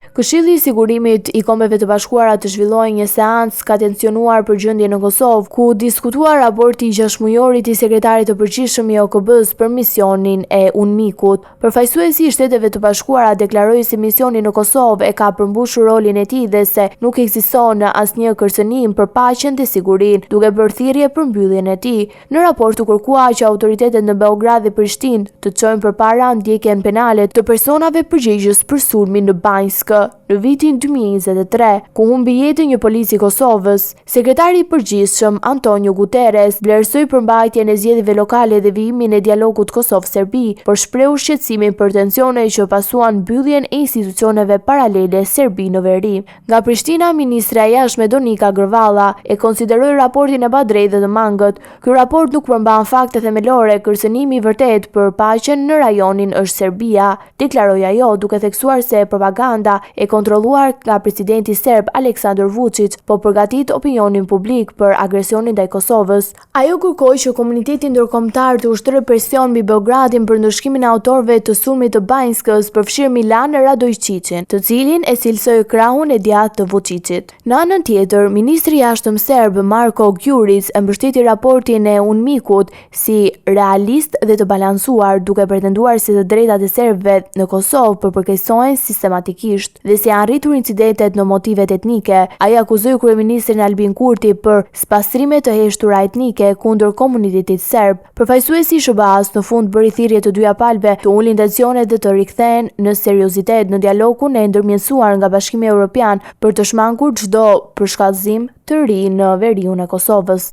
Këshilli i Sigurimit i Kombeve të Bashkuara të zhvilloi një seancë ka tensionuar për gjendjen në Kosovë, ku diskutua raporti i 6 mujorit i sekretarit të përgjithshëm i OKB-s për misionin e UNMIK-ut. Përfaqësuesi i Shteteve të Bashkuara deklaroi se misioni në Kosovë e ka përmbushur rolin e tij dhe se nuk ekziston asnjë kërcënim për paqen dhe sigurinë, duke bërë thirrje për mbylljen e tij. Në raport u kërkua që autoritetet në Beograd dhe Prishtinë të çojnë përpara ndjekjen penale të personave përgjegjës për sulmin në Banjsk në vitin 2023, ku humbi jetën një polic i Kosovës. Sekretari i përgjithshëm Antonio Guterres vlerësoi përmbajtjen e zgjedhjeve lokale dhe vijimin e dialogut Kosovë-Serbi, por shprehu shqetësimin për tensione që pasuan mbylljen e institucioneve paralele Serbi në veri. Nga Prishtina, ministra e jashtme Donika Gërvalla e konsideroi raportin e padrejtë dhe të mangët. Ky raport nuk përmban fakte themelore, kërcënimi i vërtet për paqen në rajonin është Serbia, deklaroi ajo, duke theksuar se propaganda e kontrolluar nga presidenti serb Aleksandar Vučić po përgatit opinionin publik për agresionin ndaj Kosovës. Ajo kërkoi që komuniteti ndërkombëtar të ushtrojë presion mbi Beogradin për ndëshkimin e autorëve të sulmit të Banjskës, përfshirë Milan Radojčićin, të cilin e cilësoi krahun e djathtë të Vučićit. Në anën tjetër, ministri i jashtëm serb Marko Gjurić e mbështeti raportin e UNMIK-ut si realist dhe të balancuar, duke pretenduar se të drejtat e serbëve në Kosovë përkeqësohen sistematikisht dhe se janë rritur incidentet në motivet etnike. Ai akuzoi kryeministrin Albin Kurti për spastrime të heshtura etnike kundër komunitetit serb. Përfaqësuesi i SBA-s në fund bëri thirrje të dyja palëve të ulin tensionet dhe të rikthehen në seriozitet në dialogun e ndërmjetësuar nga Bashkimi Evropian për të shmangur çdo përshkallëzim të ri në veriun e Kosovës.